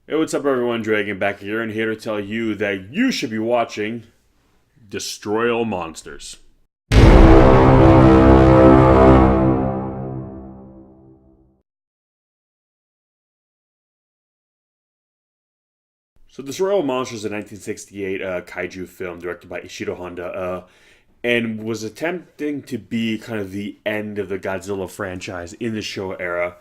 Hey, what's up, everyone? Dragon back here, and here to tell you that you should be watching Destroy All Monsters. So, Destroy All Monsters is a 1968 kaiju film directed by Ishiro Honda, and was attempting to be kind of the end of the Godzilla franchise in the Showa era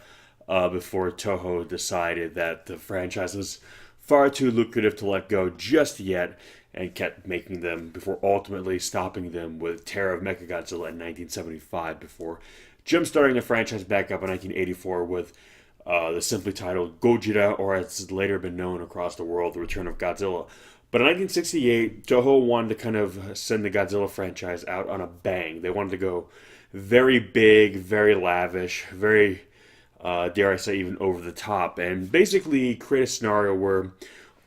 before Toho decided that the franchise was far too lucrative to let go just yet and kept making them before ultimately stopping them with Terror of Mechagodzilla in 1975 before jump-starting the franchise back up in 1984 with the simply titled Gojira, or as it's later been known across the world, The Return of Godzilla. But in 1968, Toho wanted to kind of send the Godzilla franchise out on a bang. They wanted to go very big, very lavish, very, dare I say, even over the top, and basically create a scenario where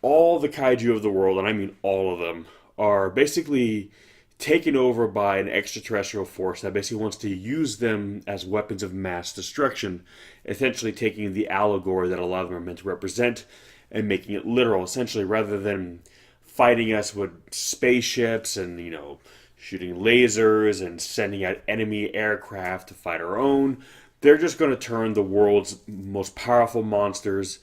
all the kaiju of the world, and I mean all of them, are basically taken over by an extraterrestrial force that basically wants to use them as weapons of mass destruction, essentially taking the allegory that a lot of them are meant to represent and making it literal, essentially, rather than fighting us with spaceships and, shooting lasers and sending out enemy aircraft to fight our own. They're just going to turn the world's most powerful monsters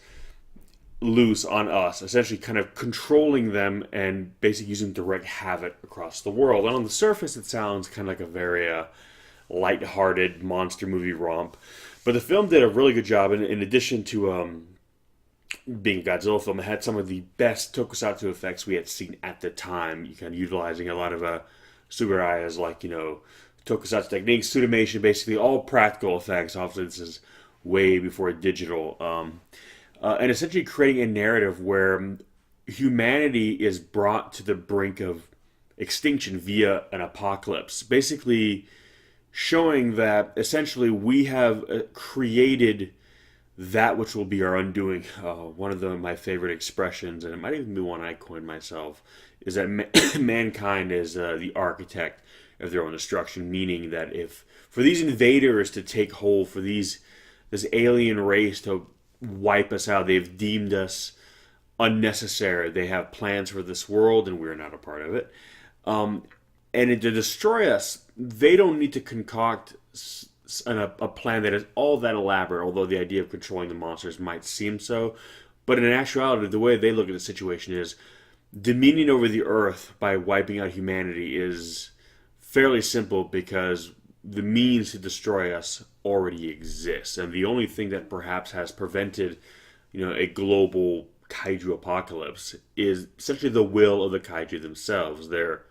loose on us, essentially kind of controlling them and basically using direct havoc across the world. And on the surface, it sounds kind of like a very light-hearted monster movie romp. But the film did a really good job. In addition to being a Godzilla film, it had some of the best tokusatsu effects we had seen at the time. You kind of utilizing a lot of Sugaraya's, like, tokusatsu techniques, Sudomation, basically all practical effects. Obviously, this is way before digital. And essentially creating a narrative where humanity is brought to the brink of extinction via an apocalypse. Basically, showing that essentially we have created that which will be our undoing. One of my favorite expressions, and it might even be one I coined myself, is that mankind is the architect of their own destruction. Meaning that if for these invaders to take hold, for this alien race to wipe us out, they've deemed us unnecessary. They have plans for this world, and we're not a part of it. Um, and to destroy us, they don't need to concoct a plan that is all that elaborate, although the idea of controlling the monsters might seem so. But in actuality, the way they look at the situation is dominion over the earth by wiping out humanity is fairly simple because the means to destroy us already exists. And the only thing that perhaps has prevented, a global kaiju apocalypse is essentially the will of the kaiju themselves. They're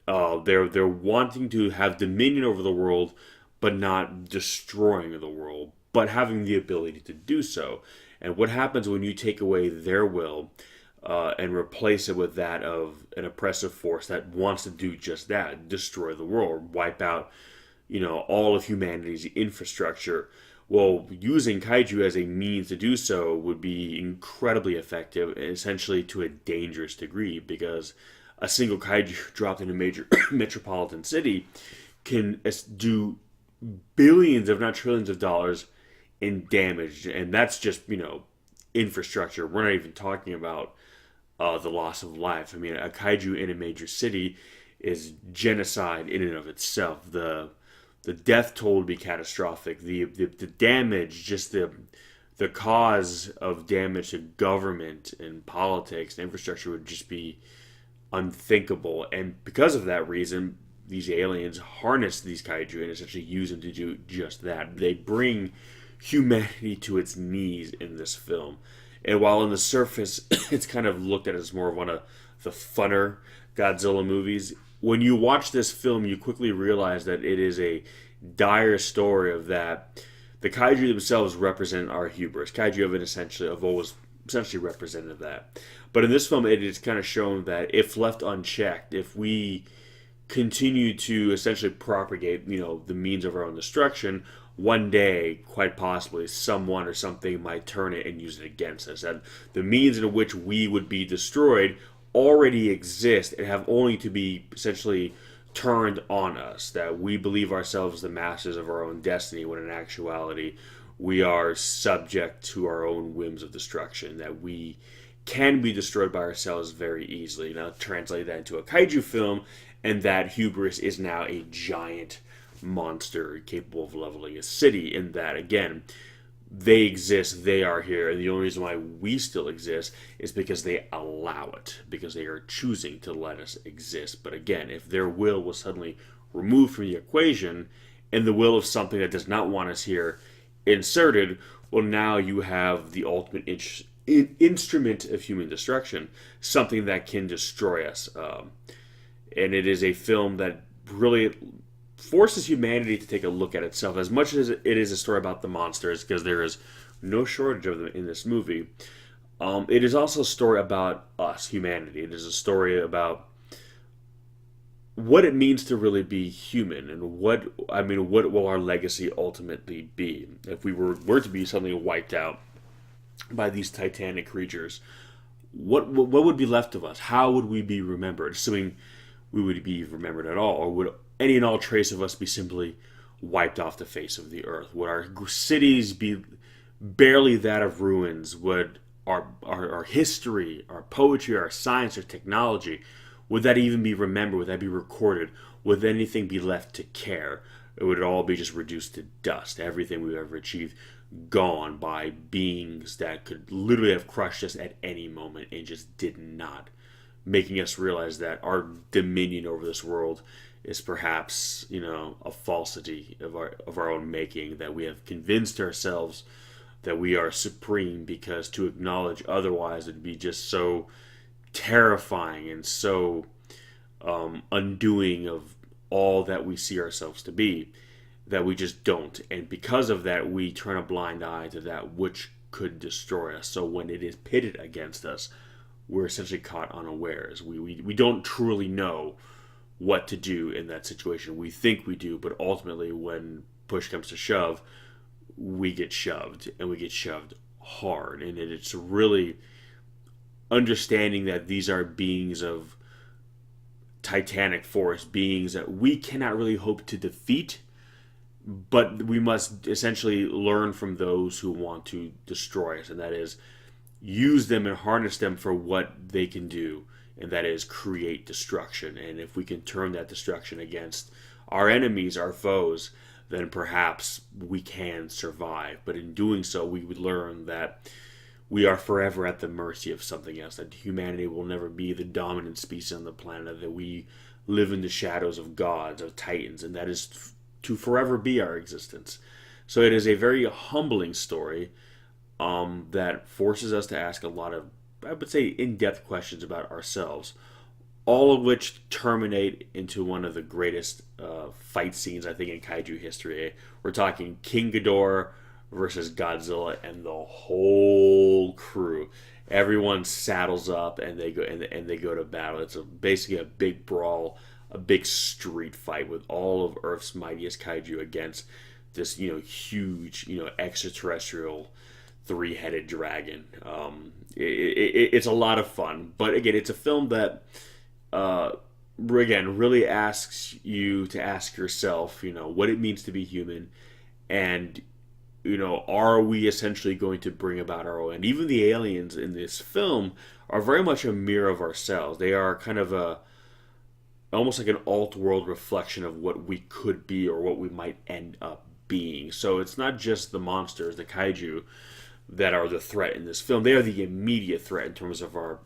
wanting to have dominion over the world, but not destroying the world, but having the ability to do so. And what happens when you take away their will and replace it with that of an oppressive force that wants to do just that, destroy the world, wipe out, all of humanity's infrastructure? Well, using kaiju as a means to do so would be incredibly effective, essentially to a dangerous degree, because a single kaiju dropped in a major metropolitan city can do billions, if not trillions, of dollars in damage, and that's just infrastructure. We're not even talking about the loss of life. I mean, a kaiju in a major city is genocide in and of itself. The death toll would be catastrophic. The damage, just the cause of damage to government and politics and infrastructure would just be unthinkable. And because of that reason, these aliens harness these kaiju and essentially use them to do just that. They bring humanity to its knees in this film. And while on the surface it's kind of looked at as more of one of the funner Godzilla movies, when you watch this film, you quickly realize that it is a dire story of that. The kaiju themselves represent our hubris. Kaiju have always essentially represented that. But in this film, it is kind of shown that if left unchecked, if we continue to essentially propagate, the means of our own destruction, one day, quite possibly, someone or something might turn it and use it against us. And the means in which we would be destroyed already exist and have only to be essentially turned on us. That we believe ourselves the masters of our own destiny, when in actuality we are subject to our own whims of destruction, that we can be destroyed by ourselves very easily. Now, translate that into a kaiju film, and that hubris is now a giant monster capable of leveling a city. In that, again, they exist, they are here, and the only reason why we still exist is because they allow it, because they are choosing to let us exist. But again, if their will was suddenly removed from the equation, and the will of something that does not want us here inserted, well, now you have the ultimate instrument of human destruction, something that can destroy us. And it is a film that really forces humanity to take a look at itself. As much as it is a story about the monsters, because there is no shortage of them in this movie, it is also a story about us, humanity. It is a story about what it means to really be human, and what will our legacy ultimately be if we were to be suddenly wiped out by these titanic creatures. What would be left of us? How would we be remembered? Assuming we would be remembered at all, or would any and all trace of us be simply wiped off the face of the earth? Would our cities be barely that of ruins? Would our history, our poetry, our science, our technology, would that even be remembered? Would that be recorded? Would anything be left to care? It would all be just reduced to dust. Everything we've ever achieved gone by beings that could literally have crushed us at any moment and just did not, making us realize that our dominion over this world is perhaps, a falsity of our own making, that we have convinced ourselves that we are supreme, because to acknowledge otherwise would be just so terrifying and so undoing of all that we see ourselves to be, that we just don't. And because of that, we turn a blind eye to that which could destroy us. So when it is pitted against us, we're essentially caught unawares. We don't truly know what to do in that situation. We think we do, but ultimately when push comes to shove, we get shoved, and we get shoved hard. And it's really understanding that these are beings of titanic force, beings that we cannot really hope to defeat, but we must essentially learn from those who want to destroy us, and that is use them and harness them for what they can do, and that is create destruction. And if we can turn that destruction against our enemies, our foes, then perhaps we can survive. But in doing so, we would learn that we are forever at the mercy of something else, that humanity will never be the dominant species on the planet, that we live in the shadows of gods, of titans, and that is to forever be our existence. So it is a very humbling story that forces us to ask a lot of, I would say, in-depth questions about ourselves, all of which terminate into one of the greatest fight scenes, I think, in kaiju history. We're talking King Ghidorah versus Godzilla and the whole crew. Everyone saddles up and they go to battle. It's basically a big brawl, a big street fight with all of Earth's mightiest kaiju against this huge extraterrestrial three-headed dragon. It's a lot of fun, but again, it's a film that again really asks you to ask yourself what it means to be human, and are we essentially going to bring about our own? And even the aliens in this film are very much a mirror of ourselves. They are kind of almost like an alt-world reflection of what we could be or what we might end up being. So it's not just the monsters, the kaiju, that are the threat in this film. They are the immediate threat in terms of our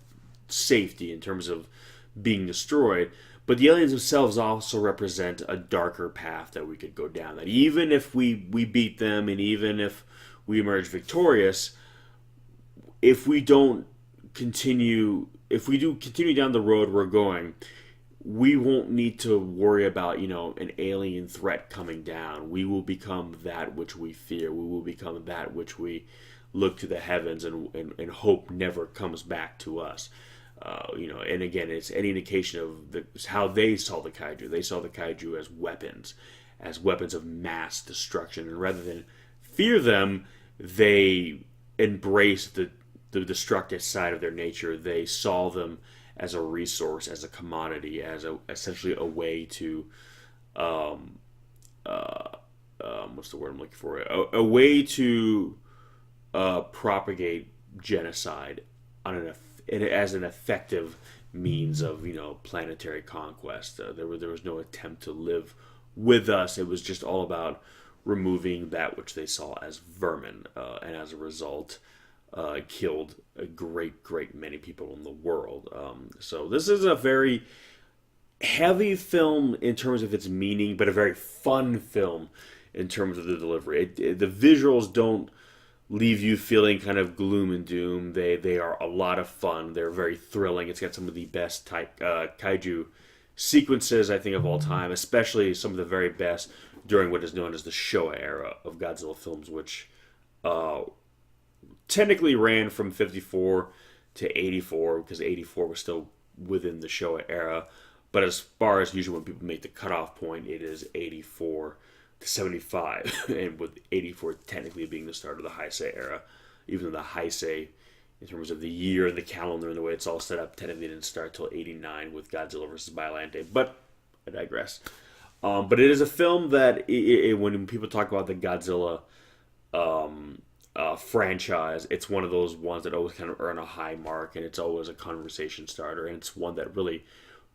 safety, in terms of being destroyed. But the aliens themselves also represent a darker path that we could go down. That even if we beat them, and even if we emerge victorious, if we do continue down the road we're going, we won't need to worry about an alien threat coming down. We will become that which we fear. We will become that which we look to the heavens and hope never comes back to us. And again, it's any indication of how they saw the kaiju. They saw the kaiju as weapons of mass destruction, and rather than fear them, they embraced the destructive side of their nature. They saw them as a resource, as a commodity, as essentially a way to what's the word I'm looking for? A way to propagate genocide on as an effective means of planetary conquest. There was no attempt to live with us. It was just all about removing that which they saw as vermin, and as a result, killed a great many people in the world. So this is a very heavy film in terms of its meaning, but a very fun film in terms of the delivery. The visuals don't leave you feeling kind of gloom and doom. They are a lot of fun. They're very thrilling. It's got some of the best kaiju sequences I think of all time, especially some of the very best during what is known as the Showa era of Godzilla films, which uh, technically ran from 54 to 84 because 84 was still within the Showa era. But as far as usual, when people make the cutoff point, it is 84 to 75, and with 84 technically being the start of the Heisei era, even though the Heisei, in terms of the year and the calendar and the way it's all set up, technically didn't start till 89 with Godzilla versus Biollante. But I digress. But it is a film that, when people talk about the Godzilla franchise, it's one of those ones that always kind of earn a high mark, and it's always a conversation starter, and it's one that really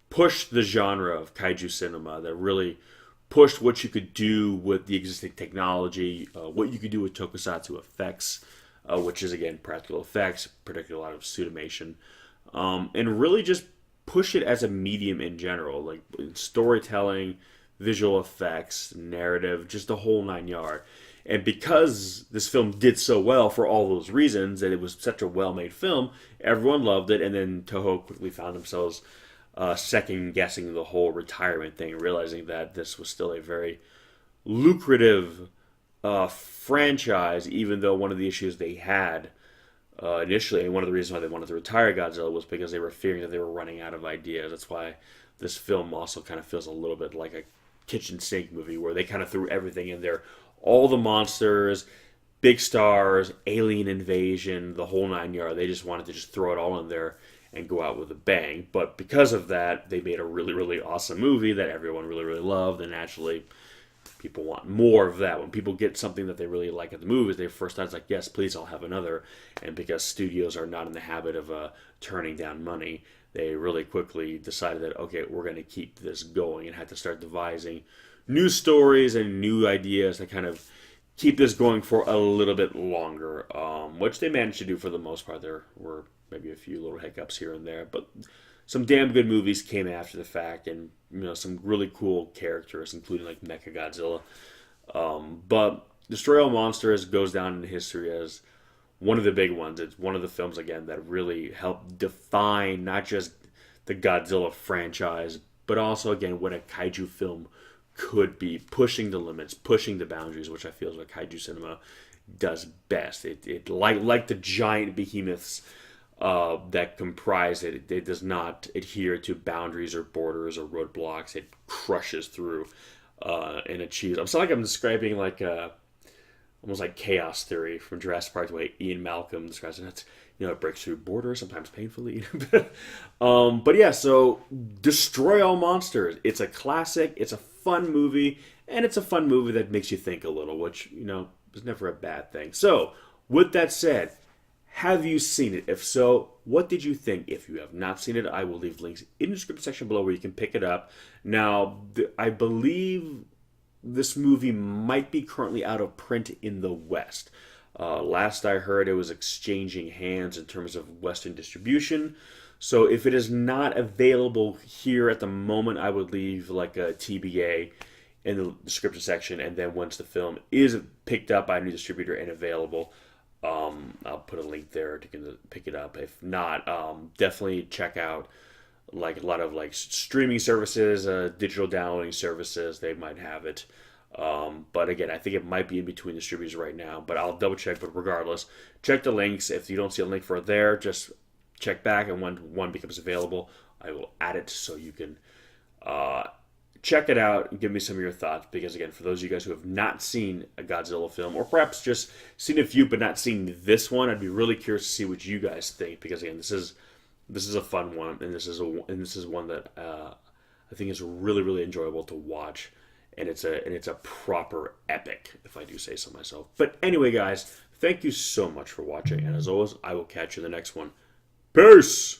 pushed the genre of kaiju cinema, that really pushed what you could do with the existing technology, what you could do with tokusatsu effects, which is again practical effects, particularly a lot of pseudomation, and really just push it as a medium in general, like in storytelling, visual effects, narrative, just the whole nine yard. And because this film did so well for all those reasons, and it was such a well-made film, everyone loved it. And then Toho quickly found themselves second guessing the whole retirement thing, realizing that this was still a very lucrative franchise, even though one of the issues they had initially, and one of the reasons why they wanted to retire Godzilla, was because they were fearing that they were running out of ideas. That's why this film also kind of feels a little bit like a kitchen sink movie, where they kind of threw everything in there, all the monsters, big stars, alien invasion, the whole nine yard. They just wanted to just throw it all in there and go out with a bang. But because of that, they made a really awesome movie that everyone really loved, and naturally people want more of that. When people get something that they really like at the movies, they first start like, yes, please, I'll have another. And because studios are not in the habit of turning down money, they really quickly decided that, okay, we're going to keep this going, and had to start devising new stories and new ideas to kind of keep this going for a little bit longer, which they managed to do for the most part. There were maybe a few little hiccups here and there, but some damn good movies came after the fact, and some really cool characters, including like Mechagodzilla. But Destroy All Monsters goes down in history as one of the big ones. It's one of the films again that really helped define not just the Godzilla franchise, but also again what a kaiju film could be, pushing the limits, pushing the boundaries, which I feel is what kaiju cinema does best. It like the giant behemoths that comprise it. It does not adhere to boundaries or borders or roadblocks. It crushes through and achieves. I'm sounding like I'm describing like almost like chaos theory from Jurassic Park, the way Ian Malcolm describes it. It's, it breaks through borders, sometimes painfully. But yeah, so Destroy All Monsters. It's a classic. It's a fun movie, and it's a fun movie that makes you think a little, which is never a bad thing. So, with that said, have you seen it? If so, what did you think? If you have not seen it, I will leave links in the description section below where you can pick it up. Now, I believe this movie might be currently out of print in the West. Last I heard, it was exchanging hands in terms of Western distribution. So if it is not available here at the moment, I would leave like a TBA in the description section, and then once the film is picked up by a new distributor and available, I'll put a link there to pick it up. If not, definitely check out like a lot of like streaming services, digital downloading services. They might have it. But again, I think it might be in between distributors right now, but I'll double check. But regardless, check the links. If you don't see a link for it there, just check back, and when one becomes available, I will add it so you can check it out and give me some of your thoughts. Because again, for those of you guys who have not seen a Godzilla film, or perhaps just seen a few but not seen this one, I'd be really curious to see what you guys think. Because again, this is a fun one, and this is one that I think is really enjoyable to watch and it's a proper epic, if I do say so myself. But anyway, guys, thank you so much for watching, and as always, I will catch you in the next one. Peace.